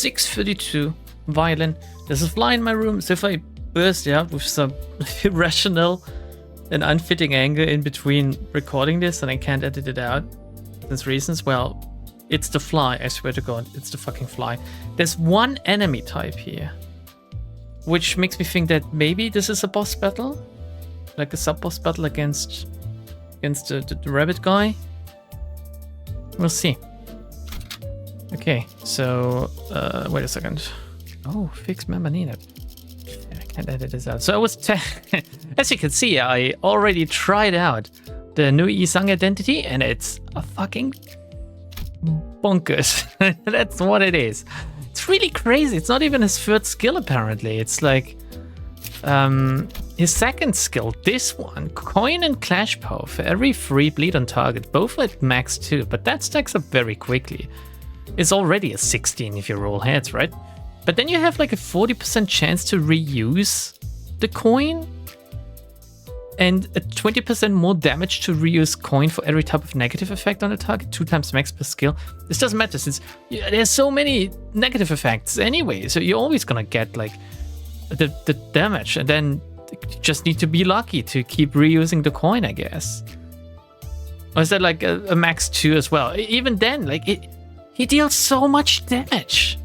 6:32 violin. There's a fly in my room, so if I burst it out with some irrational and unfitting anger in between recording this and I can't edit it out, there's reasons, well, it's the fly, I swear to God, it's the fucking fly. There's one enemy type here, which makes me think that maybe this is a boss battle, like a sub-boss battle against the rabbit guy. We'll see. Okay, so wait a second. Oh, fix Mammanina. I can't edit this out. So I was, as you can see, I already tried out the new Isang identity, and it's a fucking bonkers. That's what it is. It's really crazy. It's not even his third skill apparently. It's like his second skill, this one, coin and clash power for every 3 bleed on target, both at max 2, but that stacks up very quickly. It's already a 16 if you roll heads, right? But then you have like a 40% chance to reuse the coin and a 20% more damage to reuse coin for every type of negative effect on the target, 2 times max per skill. This doesn't matter since there's so many negative effects anyway, so you're always gonna get like the damage, and then you just need to be lucky to keep reusing the coin, I guess. Or is that like a max 2 as well? Even then, like he deals so much damage.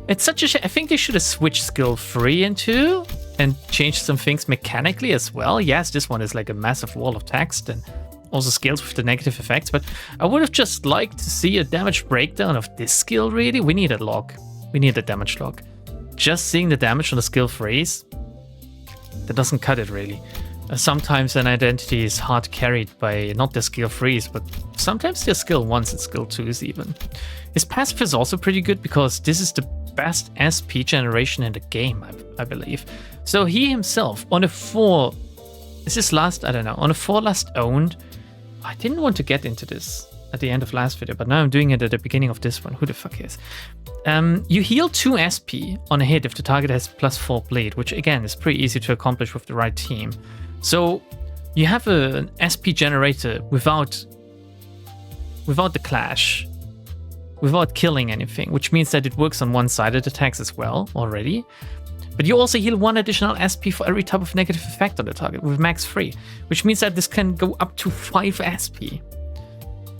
It's such a shame. I think they should have switched skill 3 and 2 and changed some things mechanically as well. Yes, this one is like a massive wall of text and also skills with the negative effects, but I would have just liked to see a damage breakdown of this skill, really. We need a log. We need a damage log. Just seeing the damage on the skill 3s, that doesn't cut it, really. Sometimes an identity is hard carried by not the skill 3s, but sometimes the skill 1s and skill 2s even. His passive is also pretty good because this is the best SP generation in the game, I believe. So he himself, on a 4, is this last? I don't know. On a 4 last owned, I didn't want to get into this at the end of last video, but now I'm doing it at the beginning of this one. Who the fuck is? You heal 2 SP on a hit if the target has +4 bleed, which again is pretty easy to accomplish with the right team. So you have an SP generator without the clash, without killing anything, which means that it works on one-sided attacks as well already. But you also heal 1 additional SP for every type of negative effect on the target with max 3, which means that this can go up to 5 SP.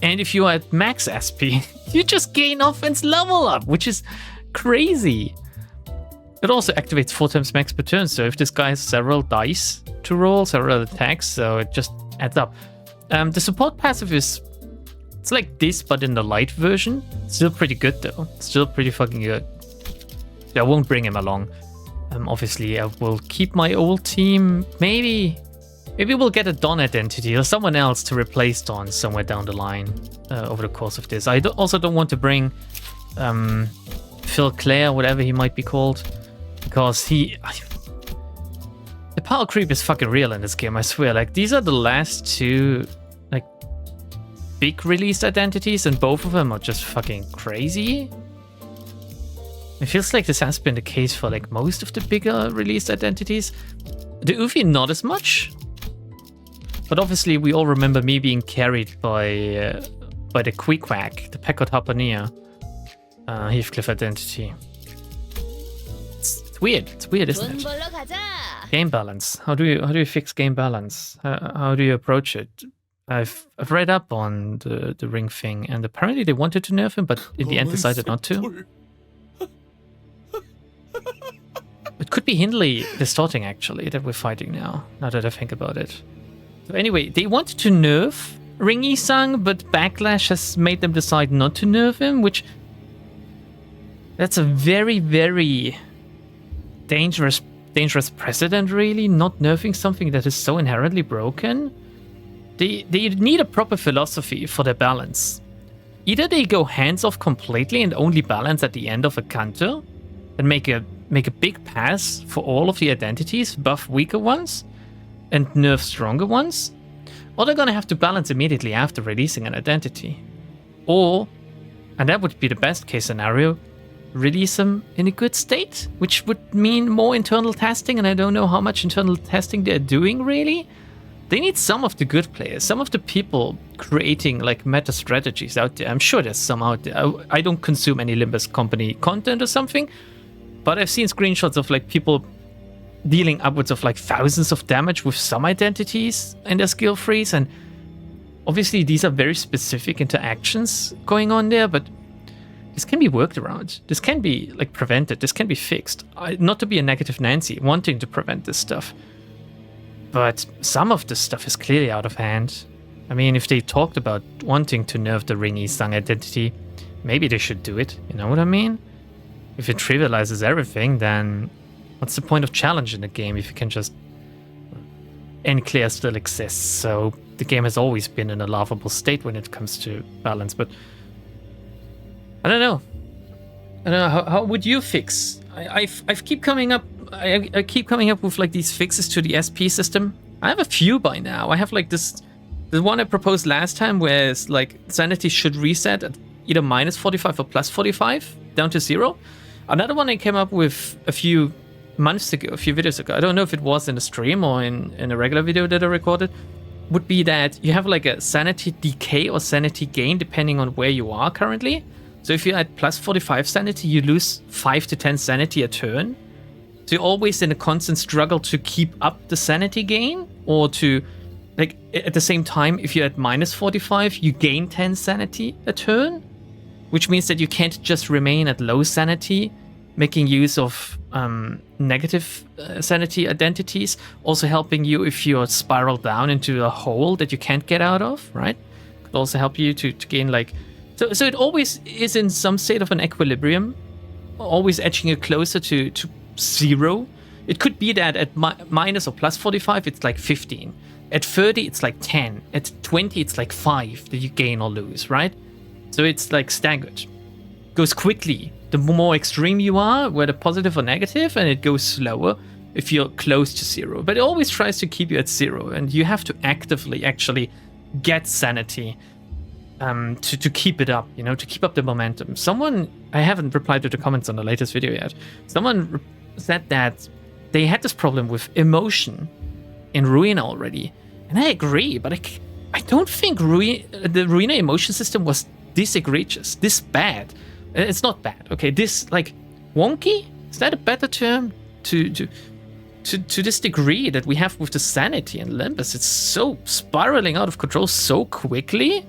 And if you are at max SP, you just gain offense level up, which is crazy. It also activates 4 times max per turn, so if this guy has several dice to roll, several attacks, so it just adds up. The support passive is, it's like this, but in the light version. Still pretty good though. Still pretty fucking good. I won't bring him along. Obviously, I will keep my old team. Maybe we'll get a Dawn identity or someone else to replace Dawn somewhere down the line over the course of this. I also don't want to bring Phil Clare, whatever he might be called, because the power creep is fucking real in this game, I swear. Like, these are the last 2 like big released identities, and both of them are just fucking crazy. It feels like this has been the case for like most of the bigger released identities. The Ufi not as much, but obviously we all remember me being carried by the Queequeg, the Pecot Harpooner Heathcliff identity. It's weird. It's weird, isn't it? Game balance. How do you fix game balance? How do you approach it? I've read up on the ring thing, and apparently they wanted to nerf him, but in the end decided not to. It could be Hindley distorting, actually, that we're fighting now that I think about it. So anyway, they wanted to nerf Ring Isang, but Backlash has made them decide not to nerf him, which... that's a very, very dangerous precedent, really, not nerfing something that is so inherently broken. They need a proper philosophy for their balance. Either they go hands-off completely and only balance at the end of a counter, and make a big pass for all of the identities, buff weaker ones, and nerf stronger ones, or they're gonna have to balance immediately after releasing an identity. Or, and that would be the best case scenario, release them in a good state, which would mean more internal testing, and I don't know how much internal testing they're doing, really. They need some of the good players, some of the people creating like meta strategies out there. I'm sure there's some out there. I don't consume any Limbus company content or something, but I've seen screenshots of like people dealing upwards of like thousands of damage with some identities in their skill freeze, and obviously these are very specific interactions going on there, but this can be worked around. This can be like prevented. This can be fixed. Not to be a negative Nancy, wanting to prevent this stuff, but some of this stuff is clearly out of hand. I mean, if they talked about wanting to nerf the Ringy Sang identity, maybe they should do it. You know what I mean? If it trivializes everything, then what's the point of challenging the game if you can just... N-Clear still exists, so the game has always been in a laughable state when it comes to balance, but I don't know. How would you fix? I keep coming up. I keep coming up with like these fixes to the SP system. I have a few by now. I have like this, the one I proposed last time, where it's like sanity should reset at either -45 or +45 down to 0. Another one I came up with a few months ago, a few videos ago. I don't know if it was in a stream or in a regular video that I recorded. Would be that you have like a sanity decay or sanity gain depending on where you are currently. So if you're at +45 sanity, you lose 5 to 10 sanity a turn. So you're always in a constant struggle to keep up the sanity gain, or to, like, at the same time, if you're at -45, you gain 10 sanity a turn, which means that you can't just remain at low sanity, making use of negative sanity identities, also helping you if you're spiraled down into a hole that you can't get out of, right? Could also help you to gain, like... So it always is in some state of an equilibrium, always edging you closer to 0. It could be that at minus or +45, it's like 15. At 30, it's like 10. At 20, it's like 5 that you gain or lose, right? So it's like staggered. Goes quickly the more extreme you are, whether positive or negative, and it goes slower if you're close to 0. But it always tries to keep you at 0, and you have to actively actually get sanity to keep it up, you know, to keep up the momentum. Someone, I haven't replied to the comments on the latest video yet, someone said that they had this problem with emotion in Ruina already, and I agree, but I don't think the Ruina emotion system was this egregious, this bad. It's not bad, okay? This, like, wonky? Is that a better term? To this degree that we have with the sanity in Limbus, it's so spiraling out of control so quickly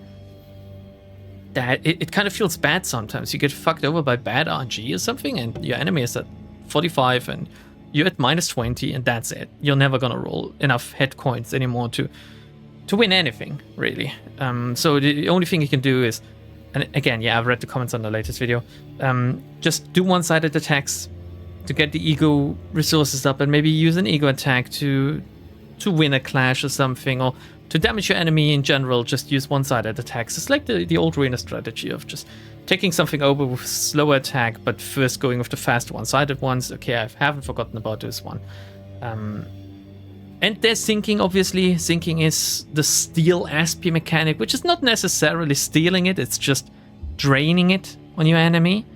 that it kind of feels bad sometimes. You get fucked over by bad RNG or something, and your enemy is at 45 and you're at -20, and that's it. You're never gonna roll enough head coins anymore to win anything, really. So the only thing you can do is, and again, yeah, I've read the comments on the latest video, just do one-sided attacks to get the ego resources up, and maybe use an ego attack to win a clash or something, or to damage your enemy in general. Just use one-sided attacks. It's like the old Ruina strategy of just taking something over with slower attack, but first going with the fast one-sided ones. Okay, I haven't forgotten about this one. And there's sinking, obviously. Sinking is the steal SP mechanic, which is not necessarily stealing it, it's just draining it on your enemy.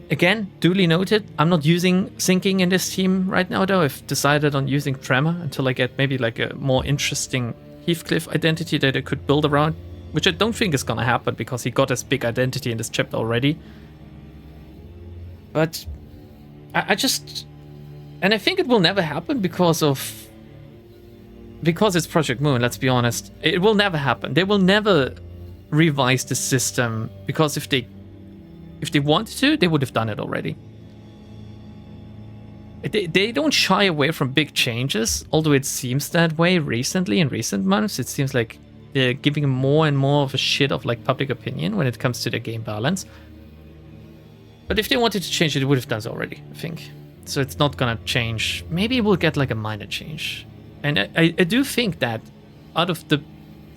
Again, duly noted, I'm not using sinking in this team right now, though. I've decided on using Tremor until I get maybe like a more interesting Heathcliff identity that I could build around, which I don't think is gonna happen because he got his big identity in this chapter already. But I just... And I think it will never happen because it's Project Moon, let's be honest. It will never happen. They will never revise the system, because if they wanted to, they would have done it already. They don't shy away from big changes, although it seems that way recently, in recent months. It seems like they're giving more and more of a shit of like public opinion when it comes to their game balance. But if they wanted to change it, they would have done it already, I think. So it's not gonna change. Maybe we'll get like a minor change. And I do think that out of the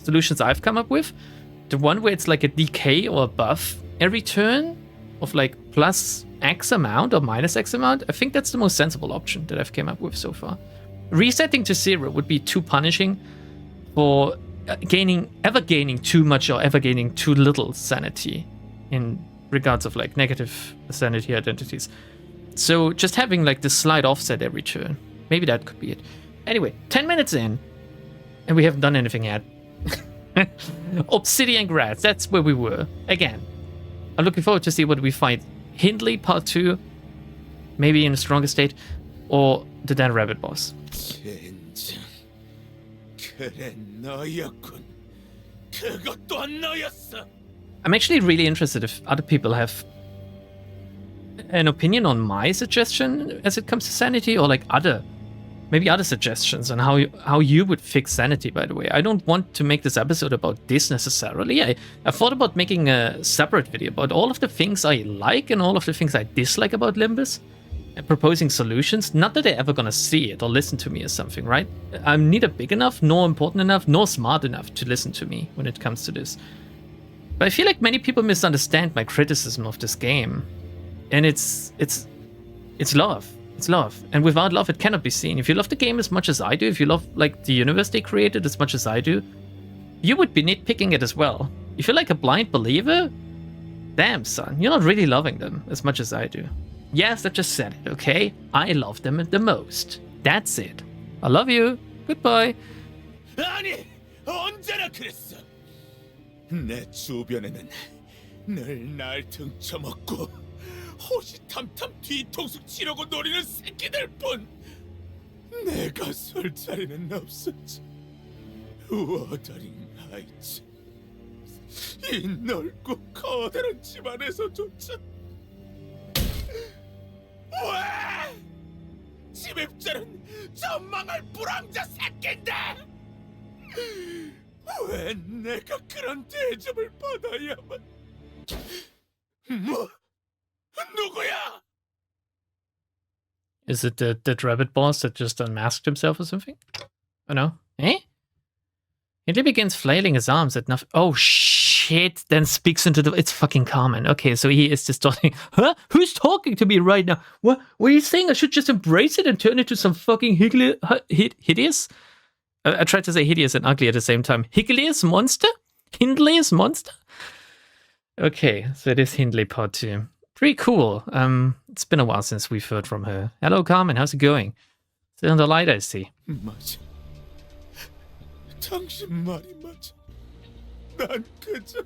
solutions I've come up with, the one where it's like a decay or a buff every turn of like plus X amount or minus X amount, I think that's the most sensible option that I've came up with so far. Resetting to 0 would be too punishing for ever gaining too much or ever gaining too little sanity in regards of like negative sanity identities. So just having like this slight offset every turn, maybe that could be it. Anyway, 10 minutes in, And we haven't done anything yet. Obsidian Grass, that's where we were. Again, I'm looking forward to see what we find. Hindley Part 2, maybe in a stronger state, or the Dead Rabbit boss. 젠장, 그래 너였군. 그것 또한 너였어. I'm actually really interested if other people have an opinion on my suggestion as it comes to sanity, or like maybe other suggestions on how you would fix sanity, by the way. I don't want to make this episode about this necessarily. I thought about making a separate video about all of the things I like and all of the things I dislike about Limbus, and proposing solutions. Not that they're ever gonna see it or listen to me or something, right? I'm neither big enough, nor important enough, nor smart enough to listen to me when it comes to this. But I feel like many people misunderstand my criticism of this game. And it's love. It's love. And without love, it cannot be seen. If you love the game as much as I do, if you love like the universe they created as much as I do, you would be nitpicking it as well. If you're like a blind believer, damn son, you're not really loving them as much as I do. Yes, I just said it, okay? I love them the most. That's it. I love you. Goodbye. 아니, 언제나 그랬어. 내 주변에는 늘 날 등쳐먹고 호시탐탐 뒤통수 치려고 노리는 새끼들 뿐. 내가 설 자리는 없었지. 워더링 하이츠, 이 넓고 커다란 집안에서조차. 왜? 침입자는 저 망할 불황자 새끼인데 왜 내가 그런 대접을 받아야만? 뭐? 누구야? Is it the rabbit boss that just unmasked himself or something? Oh no. Eh? Hindley begins flailing his arms at nothing. Oh shit, then speaks into the... It's fucking Carmen. Okay, so he is distorting. Huh? Who's talking to me right now? What are you saying? I should just embrace it and turn into some fucking hideous? I tried to say hideous and ugly at the same time. Hideous monster? Hindley's monster? Okay, so it is Hindley Part 2. Pretty cool. It's been a while since we've heard from her. Hello, Carmen. How's it going? Still in the light, I see. 맞아. 당신 말이 맞아. 난 그저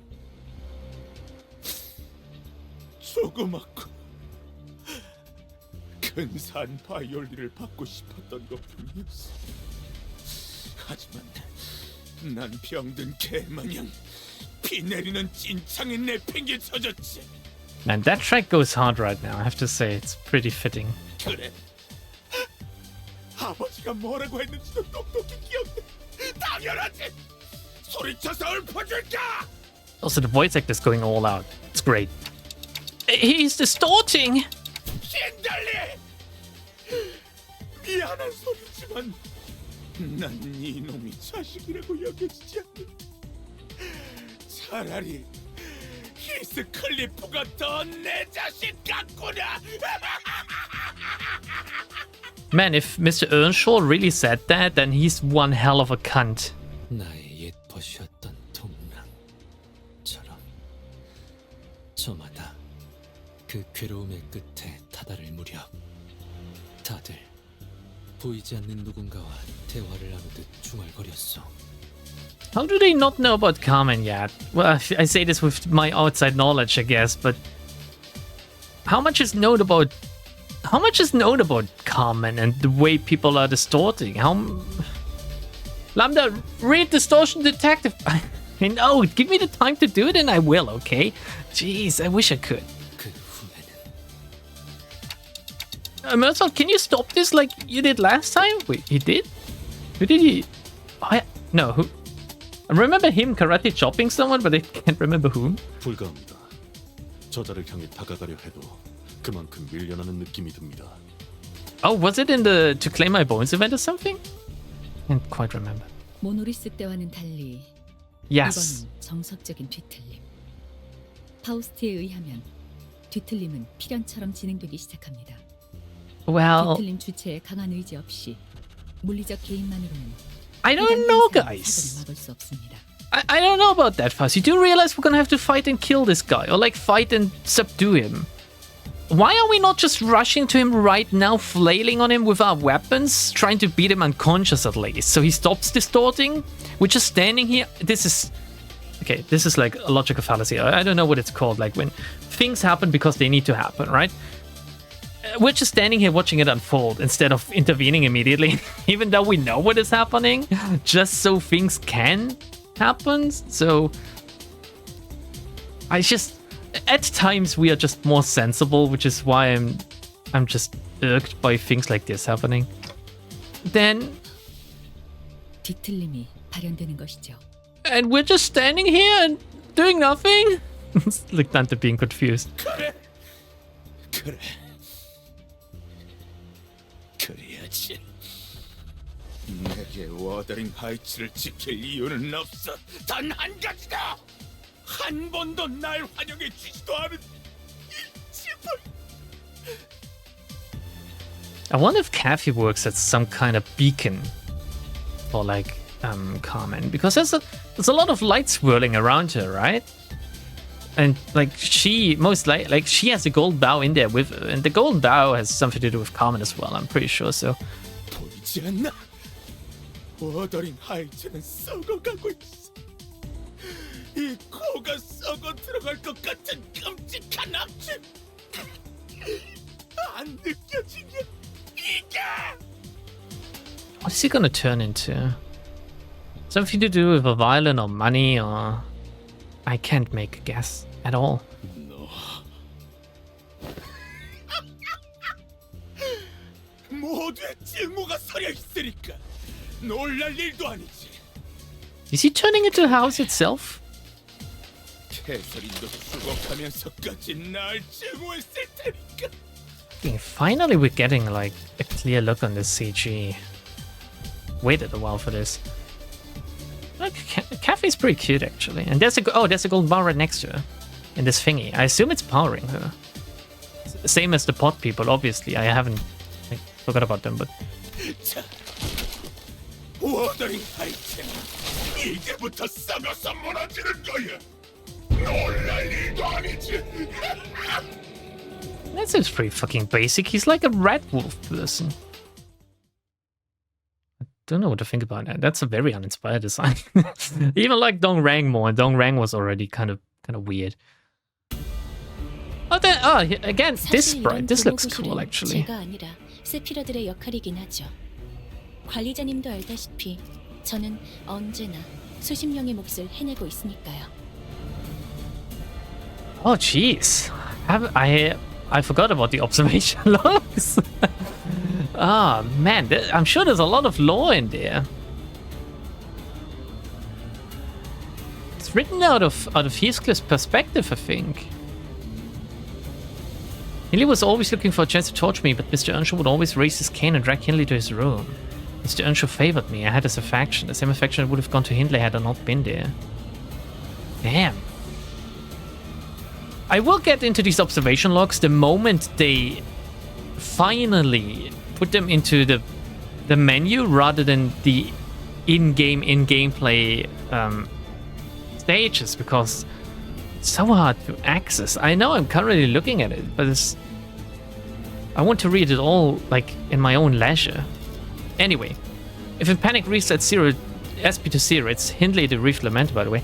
조그맣고 근사한 바이올린을 받고 싶었던 것뿐이었어. 하지만 난 병든 개마냥 피 내리는 찐창에 내팽개쳐졌지. Man, that track goes hard right now. I have to say, it's pretty fitting. 그래. 아버지가 뭐라고 했는지도 똑똑히 기억해. 당연하지. 소리쳐서 읊어줄까. Also, the voice actor's going all out. It's great. He's distorting. 힌들리. 미안한 소리지만 난 이놈이 자식이라고 여겨지지 않는. 차라리 히스 클리프가 더 내 자식 같구나. Man, if Mr. Earnshaw really said that, then he's one hell of a cunt. 나의 옛 벗이었던 동랑처럼 저마다 그 괴로움의 끝에 다다를 무렵 다들 보이지 않는 누군가와 대화를 나누듯 중얼거렸어. How do they not know about Carmen yet? Well, I say this with my outside knowledge, I guess, but how much is known about Carmen and the way people are distorting? Lambda, read Distortion Detective. I know, give me the time to do it and I will, okay? Jeez, I wish I could. 그 후회는 Merzel, can you stop this like you did last time? Wait, he did? Who did he? No, who? I remember him karate chopping someone, but I can't remember whom. 불가합니다. 저자를 향해 다가가려 해도 그만큼 밀려나는 느낌이 듭니다. Oh, was it in the To Claim My Bones event or something? Can't quite remember. 모노리스 때와는 달리 Yes. 이번은 정석적인 뒤틀림. 파우스트에 의하면 뒤틀림은 필연처럼 진행되기 시작합니다. Well, 뒤틀림 주체의 강한 의지 없이 물리적 개인만으로는 I don't know, 사건을 guys. 막을 수 없습니다. I don't know about that, Fuzz. You do realize we're gonna have to fight and kill this guy, or like fight and subdue him. Why are we not just rushing to him right now, flailing on him with our weapons, trying to beat him unconscious at least, so he stops distorting? We're just standing here. This is... Okay, this is like a logical fallacy. I don't know what it's called, like when things happen because they need to happen, right? We're just standing here watching it unfold instead of intervening immediately, even though we know what is happening, just so things can happen. So I just... At times we are just more sensible, which is why I'm just irked by things like this happening. Then... 뒤틀림이 발현되는 것이죠. And we're just standing here and doing nothing? Look, Dante being confused. 그래. 그래야지. 내게 워더링 하이츠를 지킬 이유는 없어. 단 한 가지다. 한 번도 날 환영해 주지도 않은 이 집을. I wonder if Kathy works as some kind of beacon for like Carmen, because there's a lot of light swirling around her, right? And like she like she has a gold bow in there with her, and the gold bow has something to do with Carmen as well, I'm pretty sure. So 보이지 않나? 워더링 하이츠는 썩어가고 있어. 이 코가 썩어 들어갈 것 같은 끔찍한 악취. 안 느껴지냐? 이게 what is he gonna turn into? Something to do with a violin or money, or I can't make a guess at all. 너 모두의 찔모가 서려 있으니까 놀랄 일도 아니지. Is he turning into the house itself? 캐서린도 죽어가면서까지 날 증오했을 테니까. Okay, finally we're getting like a clear look on this CG. Waited a while for this. Like, Caffey's pretty cute actually, and there's a gold bar right next to her in this thingy. I assume it's powering her. Same as the pot people, obviously. I forgot about them, but 자, 워더링 하이츠, 이제부터 썩어서 무너지는 거야. 놀랄 일도 아니지. that seems pretty fucking basic. He's like a red wolf person. Don't know what to think about that. That's a very uninspired design. Even like Dong Rang more, and Dong Rang was already kind of weird. Again, this sprite. This looks cool actually. 제가 아니라 세피라들의 역할이긴 하죠. 관리자님도 알다시피 저는 언제나 수십 명의 몫을 해내고 있으니까요. Oh jeez, I forgot about the observation logs. Ah man, I'm sure there's a lot of lore in there. It's written out of Heathcliff's perspective, I think. Hindley was always looking for a chance to torture me, but Mr. Earnshaw would always raise his cane and drag Hindley to his room. Mr. Earnshaw favored me. I had his affection, the same affection that would have gone to Hindley had I not been there. Damn. I will get into these observation logs the moment they finally put them into the menu rather than the in-gameplay stages, because it's so hard to access. I know I'm currently looking at it, but I want to read it all like in my own leisure. Anyway, if in panic resets 0 SP to 0, it's Hindley the Reef Lament, by the way.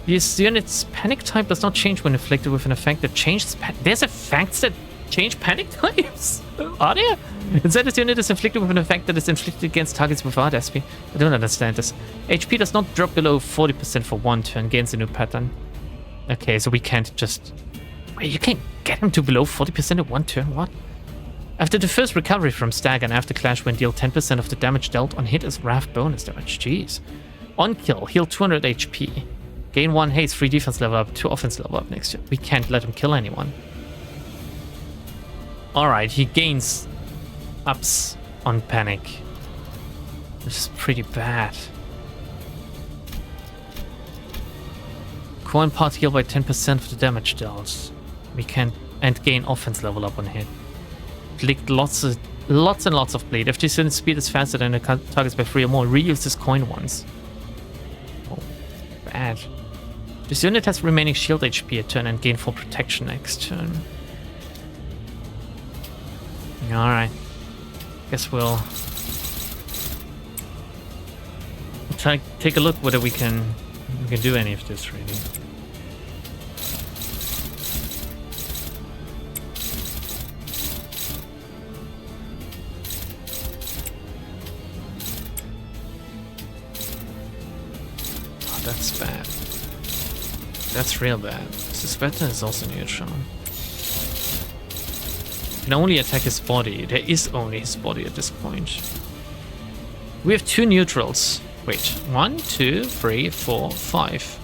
This unit's panic type does not change when inflicted with an effect that changes. There's effects that change panic types? Are there? Instead, this unit is inflicted with an effect that is inflicted against targets without SP. I don't understand this. HP does not drop below 40% for one turn, gains a new pattern. Okay, so we can't just... Wait, you can't get him to below 40% in one turn? What? After the first recovery from Stagger and after Clash, when deal 10% of the damage dealt on hit as Wrath bonus damage. Jeez. On kill, heal 200 HP. Gain 1 haste, 3 defense level up, 2 offense level up next turn. We can't let him kill anyone. Alright, he gains ups on panic. This is pretty bad. Coin part heal by 10% of the damage dealt. We can and gain offense level up on hit. Inflict lots and lots of bleed. If this unit's speed is faster than the targets by 3 or more, reuse this coin once. Oh, bad. This unit has remaining shield HP a turn and gain 4 protection next turn. Alright. Guess we'll try take a look whether we can do any of this really. Oh, that's bad. That's real bad. This weapon is also neutral. Can only attack his body. There is only his body at this point. We have 2 neutrals. Wait, 1, 2, 3, 4, 5.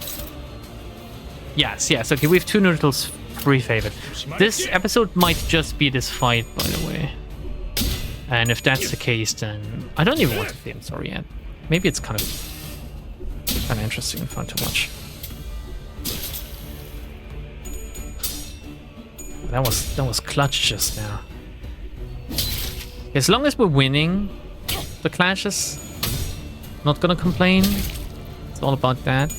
Yes, okay, we have 2 neutrals, 3 favored. This episode might just be this fight, by the way. And if that's the case, then I don't even want to play him, sorry yet. Maybe it's kind of interesting and fun to watch. That was clutch just now. As long as we're winning the clashes, not gonna complain. It's all about that.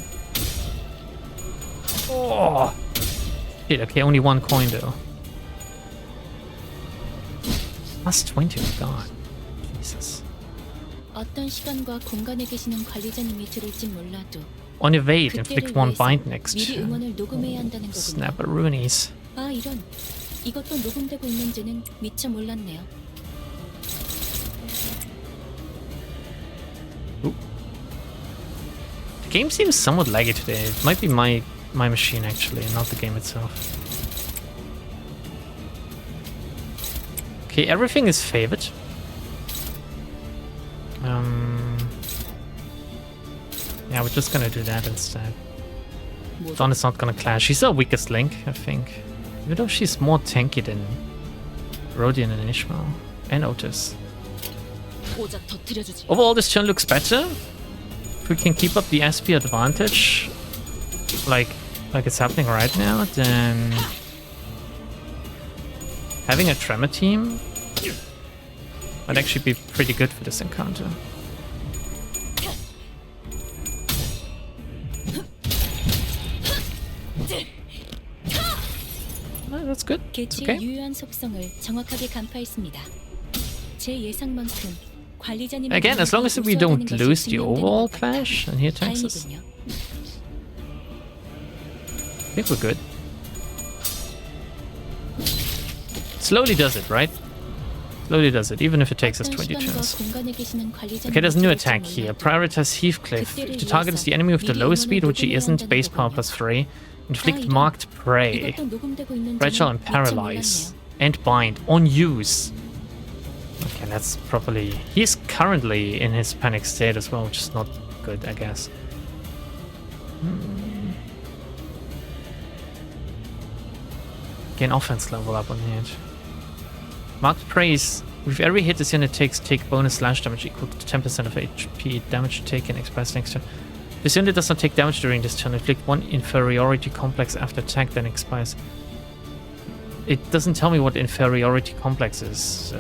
Oh shit, okay, only 1 coin though. Plus 20, oh god. Jesus. 어떤 시간과 공간에 계시는 관리자님이 들을진 몰라도 On evade, inflict 그때를 1 위해서 bind next 미리 turn. 응원을 녹음해야 한다는 거군요. Snapperoonies. 아 이런, 이것도 녹음되고 있는지는 미처 몰랐네요. The game seems somewhat laggy today. It might be my machine actually, not the game itself. Okay, everything is favored. Yeah, we're just gonna do that instead. Dawn is not gonna clash. She's our weakest link, I think. Even though she's more tanky than Rodian and Ishmael. And Otis. Overall, this turn looks better. If we can keep up the SP advantage, like it's happening right now, then having a Tremor team might actually be pretty good for this encounter. That's good. It's okay. 유효한 속성을 정확하게 간파했습니다. 제 예상만큼 관리자님 Again, as long as we don't lose the overall clash, and he attacks us, I think we're good. Slowly does it, right? Slowly does it, even if it takes us 20 turns. Okay, there's a new attack here. Prioritize Heathcliff. If the target is the enemy with the lowest speed, which he isn't, base power +3. Inflict marked prey. Fragile and paralyze. And bind. On use. Okay, that's probably... He's currently in his panic state as well, which is not good, I guess. Gain offense level up on it. Marked prey is... With every hit this unit take bonus slash damage equal to 10% of HP damage taken expressed next turn. This unit does not take damage during this turn. Inflict 1 inferiority complex after attack, then expires. It doesn't tell me what inferiority complex is, so...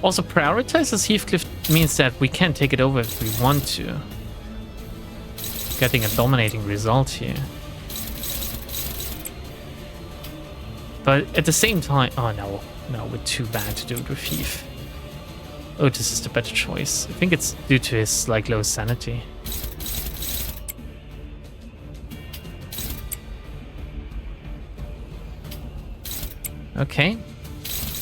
Also, prioritize as Heathcliff means that we can take it over if we want to. Getting a dominating result here. But at the same time... Oh no, we're too bad to do it with Heath. Otis is the better choice. I think it's due to his low sanity. Okay.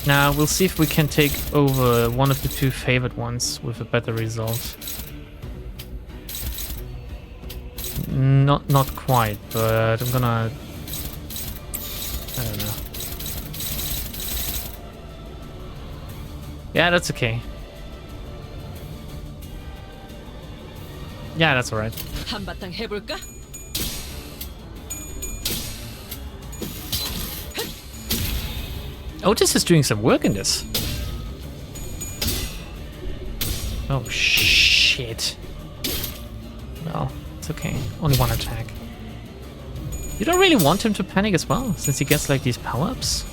Now we'll see if we can take over one of the 2 favored ones with a better result. Not quite, but I'm gonna... I don't know. Yeah, that's okay. Yeah, that's alright. 한바탕 해볼까? Otis is doing some work in this. Oh shit. Well, it's okay. Only 1 attack. You don't really want him to panic as well, since he gets these power-ups.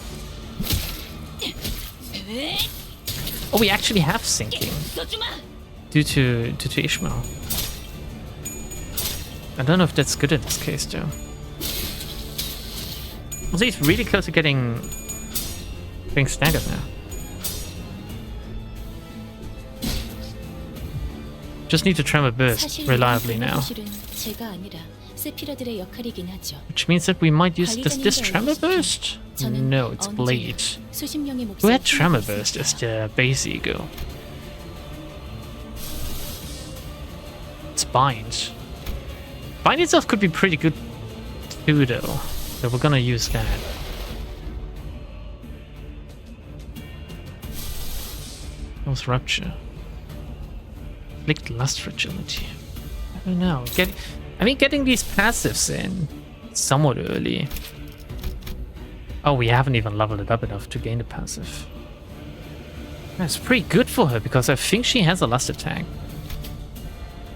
Oh, we actually have sinking due to Ishmael. I don't know if that's good in this case though. Also, he's really close to getting staggered now. Just need to tremor burst reliably now. 제가 아니라 세피라들의 역할이긴 하죠. Which means that we might use this tremor burst? No, it's Blade. 수십 명의 Who 목숨을 had tremor 해낼 burst 수 as 있어요. the base ego? It's Bind. Bind itself could be pretty good too, though. So we're gonna use that. What's Rupture? Inflict Lust Fragility. I don't know. Getting these passives in somewhat early. Oh, we haven't even leveled it up enough to gain the passive. That's pretty good for her because I think she has a Lust attack.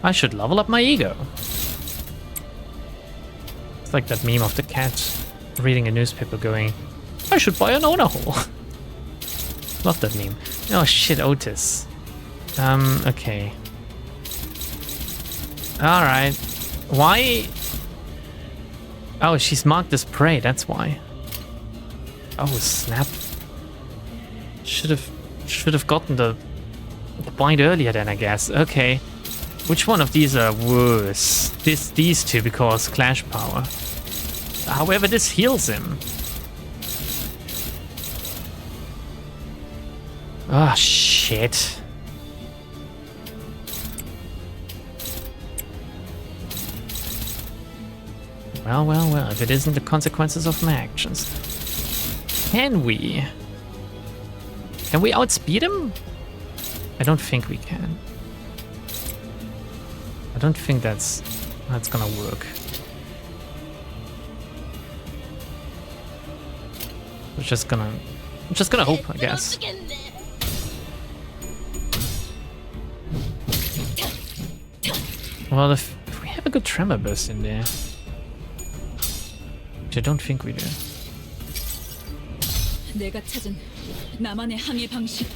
I should level up my ego. It's like that meme of the cat reading a newspaper going, I should buy an owner hole. Love that meme. Oh shit, Otis. Okay. Alright. Why? Oh, she's marked as prey, that's why. Oh snap. Should have gotten the bind earlier then, I guess. Okay. Which one of these are worse? These two because clash power. However, this heals him. Ah, shit. Well, if it isn't the consequences of my actions. Can we outspeed him? I don't think we can. I don't think that's gonna work. I'm just gonna hope, I guess. Well, if we have a good tremor burst in there, which I don't think we do. 내가 찾은 나만의 항해 방식.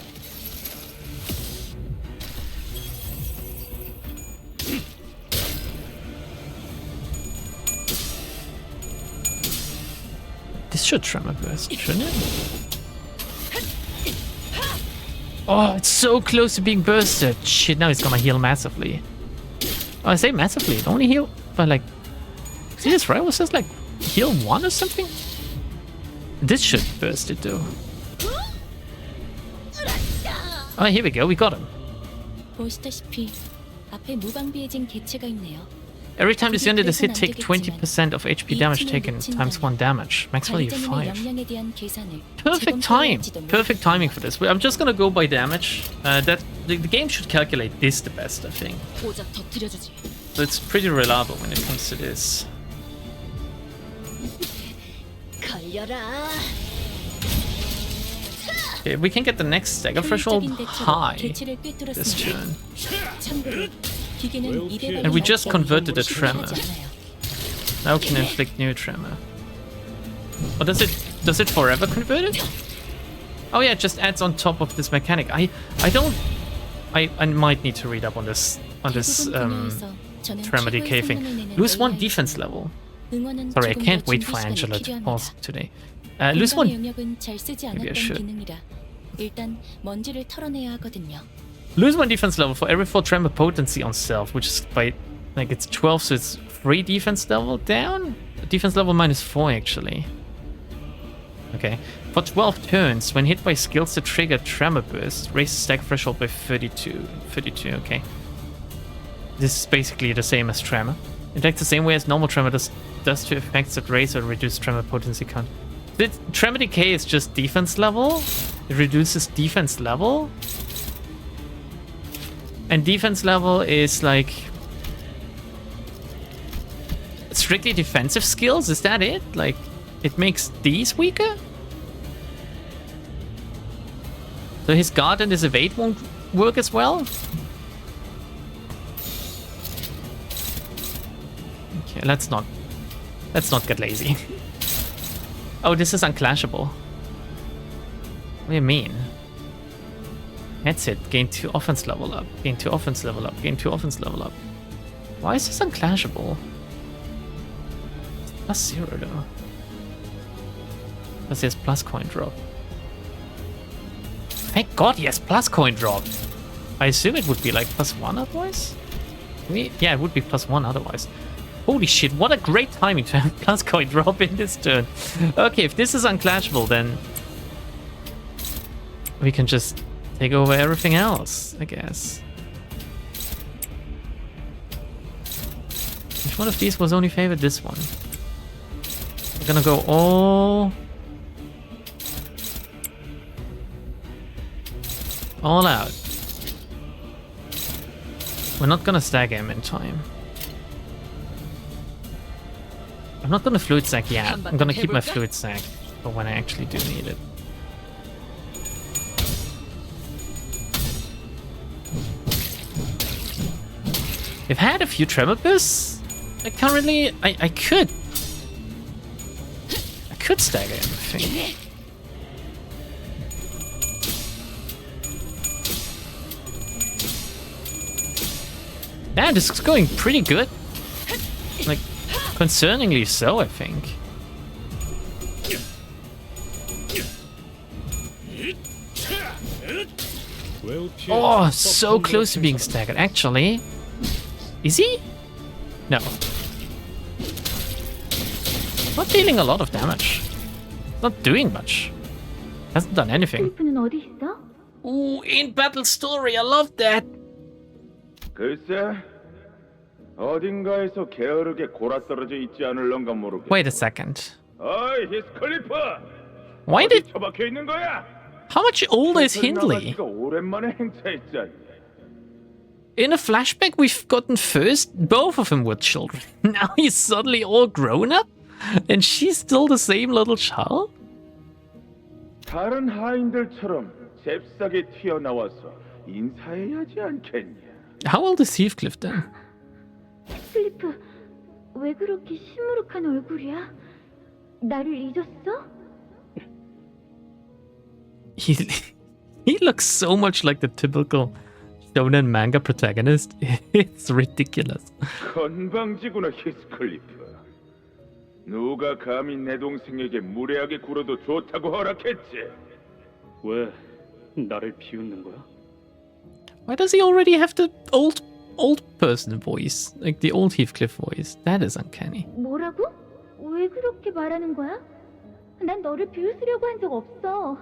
This should tremor burst, shouldn't it? Oh, it's so close to being bursted. Shit, now it's gonna heal massively. Oh, I say massively, it only heal by like... See this, right? Was this like heal 1 or something? This should burst it though. Oh, here we go, we got him. 보시다시피 앞에 무방비해진 개체가 있네요. Every time this unit is hit, take 20% of HP damage taken times 1 damage. Max value 5. 역량에 대한 계산을 Perfect time. Perfect timing for this. I'm just gonna go by damage. The game should calculate this the best, I think. 고작 터뜨려주지. So it's pretty reliable when it comes to this. 걸려라. Okay, we can get the next stagger threshold high 개체를 this 꿰뚫었습니다. turn. 참고로 기계는 이대로 And we just converted a 하지 tremor. 않아요. Now can inflict new tremor. Oh, does it forever convert it? Oh yeah, it just adds on top of this mechanic. I might need to read up on this tremor decay thing. Lose 1 defense level. Sorry, I can't wait for Angela to pause today. Lose 1. 영역은 잘 쓰지 Maybe I 않았던 should. 기능이라 일단 먼지를 털어내야 하거든요. Lose 1 defense level for every 4 tremor potency on self, which is by like it's 12, so it's 3 defense level down. Defense level -4 actually. Okay. For 12 turns, when hit by skills that trigger tremor burst, raise the stack threshold by 32. 32, okay. This is basically the same as tremor. It acts the same way as normal tremor does to effects that raise or reduce tremor potency count. The tremor decay is just defense level. It reduces defense level. And defense level is like strictly defensive skills. Is that it? Like it makes these weaker? So his guard and his evade won't work as well? Okay, let's not get lazy. Oh, this is unclashable. What do you mean? That's it. Gain 2 offense level up. Gain 2 offense level up. Gain 2 offense level up. Why is this unclashable? +0 though. Because he has plus coin drop. Thank God he has plus coin drop. I assume it would be like +1 otherwise? Yeah, it would be +1 otherwise. Holy shit, what a great timing to have plus coin drop in this turn. Okay, if this is unclashable, then we can just take over everything else, I guess. Which one of these was only favored? This one. We're gonna go all out. We're not gonna stagger him in time. I'm not gonna fluid sack yet. I'm gonna keep my fluid sack for when I actually do need it. I've had a few tremor bursts. Currently, I could stagger him, I think. Yeah, this is going pretty good. Like, concerningly so, I think. Oh, so close to being staggered. Actually, is he? No. Not dealing a lot of damage. Not doing much. Hasn't done anything. Ooh, in battle story, I love that. 글쎄, 어딘가에서 게으르게 골아떨어져 있지 않을런가 모르겠어. Wait a second. 어이, 히스클리프! Why did... 처박혀 있는 거야? How much older is Hindley? 오랜만에 행차했지 않냐? In a flashback we've gotten first, both of them were children. Now he's suddenly all grown up? And she's still the same little child? 다른 하인들처럼 잽싸게 튀어나와서 인사해야 하지 않겠냐? How old is Heathcliff then? 클리프, 왜 그렇게 시무룩한 얼굴이야? 나를 잊었어? He looks so much like the typical shonen manga protagonist. It's ridiculous. 건방지구나, 히스클리프. 누가 감히 내 동생에게 무례하게 굴어도 좋다고 허락했지? 왜 나를 비웃는 거야? Why does he already have the old person voice? Like the old Heathcliff voice? That is uncanny. 뭐라고? 왜 그렇게 말하는 거야? 난 너를 비웃으려고 한 적 없어.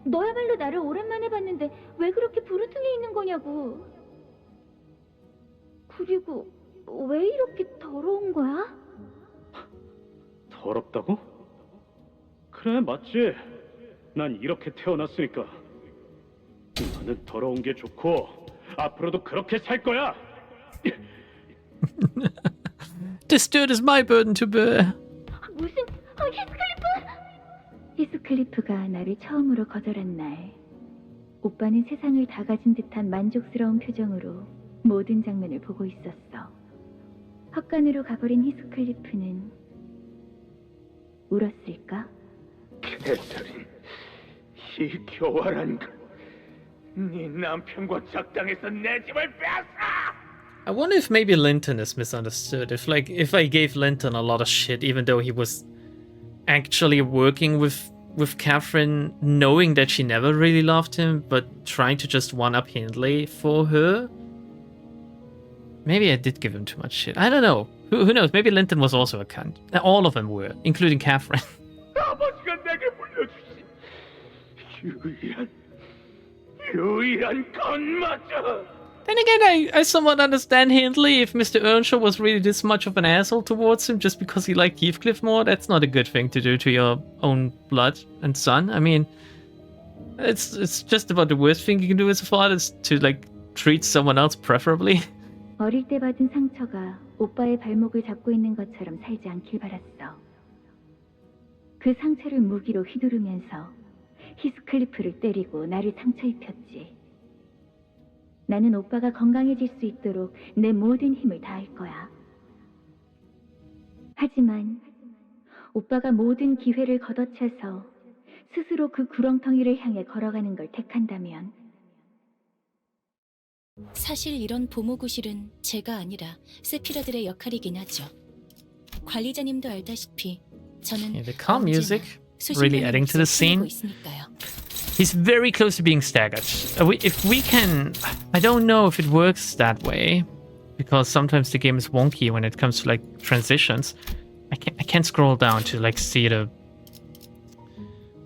너야말로 나를 오랜만에 봤는데 왜 그렇게 부르퉁해 있는 거냐고. 그리고 왜 이렇게 더러운 거야? 더럽다고? 그래, 맞지. 난 이렇게 태어났으니까. 나는 더러운 게 좋고 앞으로도 그렇게 살 거야. This dirt is my burden to bear. 무슨... 히스클리프가 나를 처음으로 거절한 날, 오빠는 세상을 다 가진 듯한 만족스러운 표정으로 모든 장면을 보고 있었어. 헛간으로 가버린 히스클리프는 울었을까? 캐서린, 이 교활한 걸, 네 남편과 작당해서 내 집을 뺏어! I wonder if maybe Linton is misunderstood. If I gave Linton a lot of shit, even though he was actually working with Catherine, knowing that she never really loved him, but trying to just one-up Hindley for her. Maybe I did give him too much shit. I don't know. Who knows? Maybe Linton was also a cunt. All of them were, including Catherine. 아버지가 내게 물려주신 유일한 건마저. Then again, I somewhat understand Hindley. If Mr. Earnshaw was really this much of an asshole towards him just because he liked Heathcliff more, that's not a good thing to do to your own blood and son. I mean, it's just about the worst thing you can do as a father is to like treat someone else preferably. 어릴 때 받은 상처가 오빠의 발목을 잡고 있는 것처럼 살지 않길 바랐어. 그 상처를 무기로 휘두르면서 히스클리프를 때리고 나를 상처 입혔지. 나는 오빠가 건강해질 수 있도록 내 모든 힘을 다할 거야. 하지만 오빠가 모든 기회를 걷어차서 스스로 그 구렁텅이를 향해 걸어가는 걸 택한다면, 사실 이런 보모구실은 제가 아니라 세피라들의 역할이긴 하죠. 관리자님도 알다시피 저는 Yeah, the calm music really adding to the scene. He's very close to being staggered. If we can... I don't know if it works that way, because sometimes the game is wonky when it comes to like transitions. I can't scroll down to like see the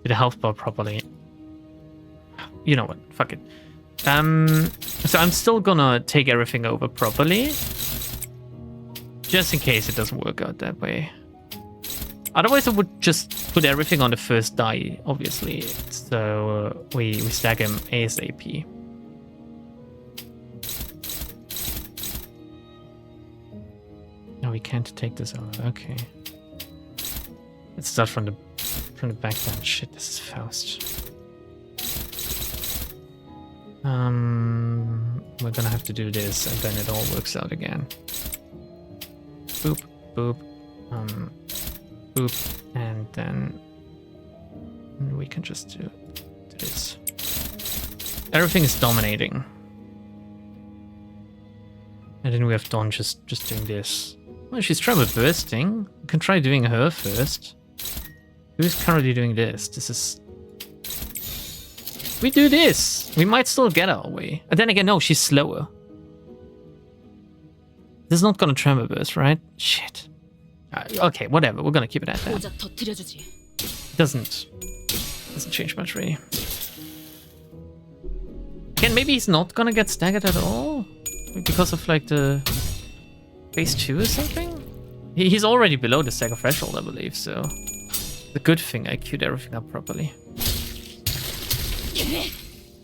health bar properly. You know what? Fuck it. So I'm still gonna take everything over properly, just in case it doesn't work out that way. Otherwise, I would just put everything on the first die, obviously. So we stack him ASAP. No, we can't take this over. Okay. Let's start from the back then. Shit, this is Faust. We're gonna have to do this, and then it all works out again. Boop, boop, boop, and then we can just do this. Everything is dominating, and then we have Dawn just doing this. Well, she's tremor bursting. We can try doing her first. Who's currently doing this? This is. We do this. We might still get our way. And then again, no, she's slower. This is not gonna tremor burst, right? Shit. Okay, whatever. We're gonna keep it at that. Doesn't change much, really. Again, maybe he's not gonna get staggered at all because of like the phase 2 or something. He's already below the stagger threshold, I believe. So the good thing I queued everything up properly.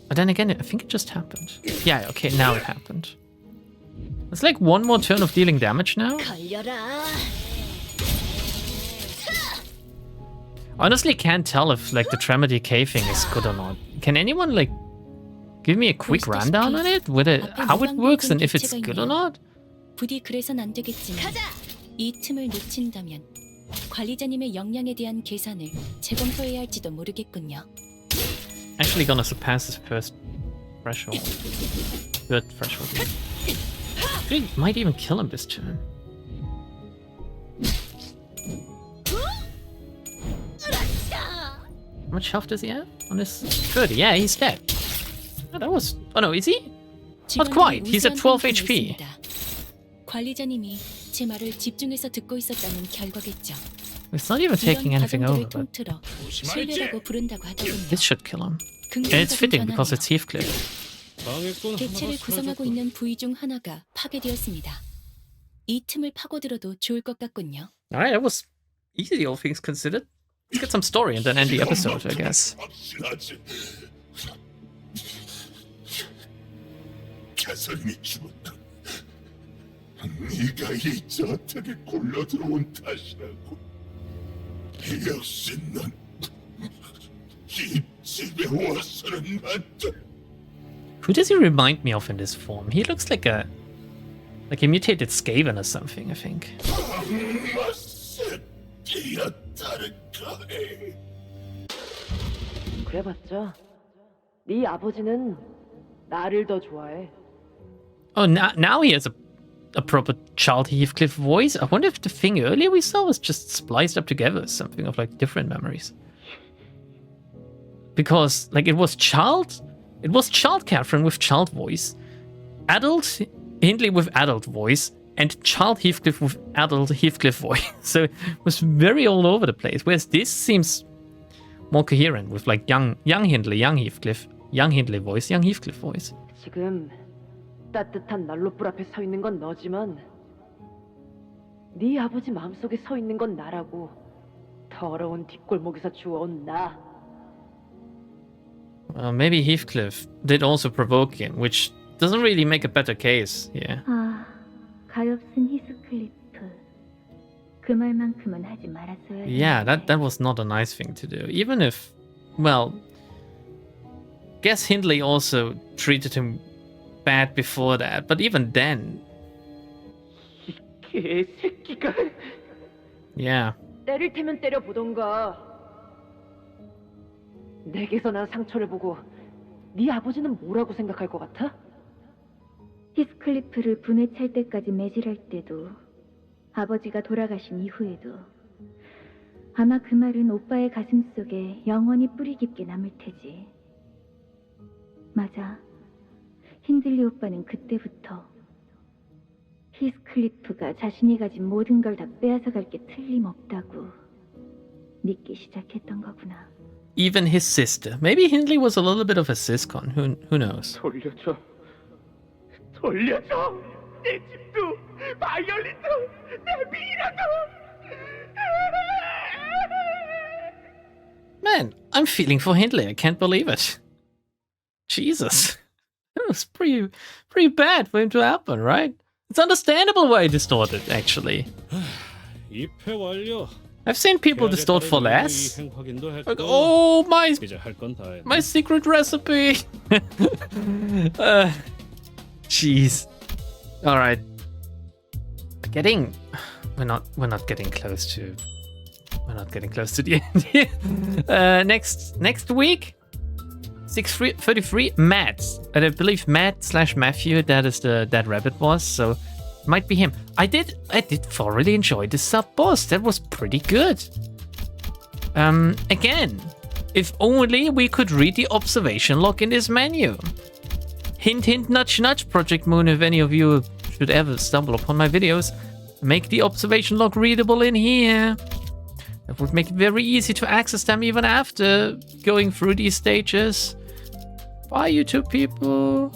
But then again, I think it just happened. Yeah, okay, now it happened. It's like one more turn of dealing damage now. Honestly, can't tell if like the tremor decay thing is good or not. Can anyone like give me a quick rundown on it? How it works and if it's good or not? 부디 그래선 안 되겠지만 이 틈을 놓친다면 관리자님의 역량에 대한 계산을 재검토해야 할지도 모르겠군요. Actually gonna surpass this first threshold. Third threshold. Actually, might even kill him this turn. How much health does he have on this? 30. Yeah, he's dead. Oh, that was... Oh no, is he? Not quite. He's at 12 HP. 관리자님이 제 말을 집중해서 듣고 있었다는 결과겠죠. It's not even taking anything over, but 신뢰라고 부른다고 하더군요. this should kill him. And it's fitting because it's Heathcliff. 객체를 구성하고 있는 부위 중 하나가 파괴되었습니다. 이 틈을 파고들어도 좋을 것 같군요. Alright, that was easy, all things considered. Let's get some story and then end the episode, I guess. 캐서린이 죽었다. 네가 이 저택에 굴러 들어온 탓이라고. 역시 넌 이 집에 와서는 안 돼. Who does he remind me of in this form? He looks like a mutated Skaven or something, I think. 그래봤자 네 아버지는 나를 더 좋아해. Oh, now he has a proper child Heathcliff voice. I wonder if the thing earlier we saw was just spliced up together as something of like different memories. Because like it was child Catherine with child voice, adult Hindley with adult voice, and child Heathcliff with adult Heathcliff voice. So it was very all over the place. Whereas this seems more coherent with like young Hindley, young Heathcliff, young Hindley voice, young Heathcliff voice. 지금 따뜻한 난로불 앞에 서 있는 건 너지만 네 아버지 마음속에 서 있는 건 나라고. 더러운 뒷골목에서 주워온 나. Maybe Heathcliff did also provoke him, which doesn't really make a better case here. 아, 가엾은 히스클리프. 그 말만큼은 하지 말았어야 해. Yeah, that was not a nice thing to do. Even if, well, guess Hindley also treated him bad before that, but even then. 개새끼가. Yeah. 때릴 테면 때려 보던가. 내게서 난 상처를 보고 네 아버지는 뭐라고 생각할 것 같아? 히스클리프를 분에 찰 때까지 매질할 때도 아버지가 돌아가신 이후에도 아마 그 말은 오빠의 가슴 속에 영원히 뿌리 깊게 남을 테지. 맞아. 힌들리 오빠는 그때부터 히스클리프가 자신이 가진 모든 걸 다 빼앗아갈 게 틀림없다고 믿기 시작했던 거구나. Even his sister. Maybe Hindley was a little bit of a siscon. Who knows? 돌려줘. 돌려줘. 내 집도, 바이올린도, 내 미라도. Man, I'm feeling for Hindley. I can't believe it. Jesus. It was pretty bad for him to happen, right? It's understandable why he distorted, actually. 입회 완료. I've seen people distort for less. Like, oh, my secret recipe. Jeez. All right. We're not getting close to the end here. Next week, 6:33. Matt, and I believe Matt/Matthew. That is that rabbit boss. So. Might be him. I did thoroughly enjoy the sub boss. That was pretty good. Again, if only we could read the observation log in this menu. Hint, hint, nudge, nudge, Project Moon. If any of you should ever stumble upon my videos, make the observation log readable in here. That would make it very easy to access them even after going through these stages. Bye, YouTube people.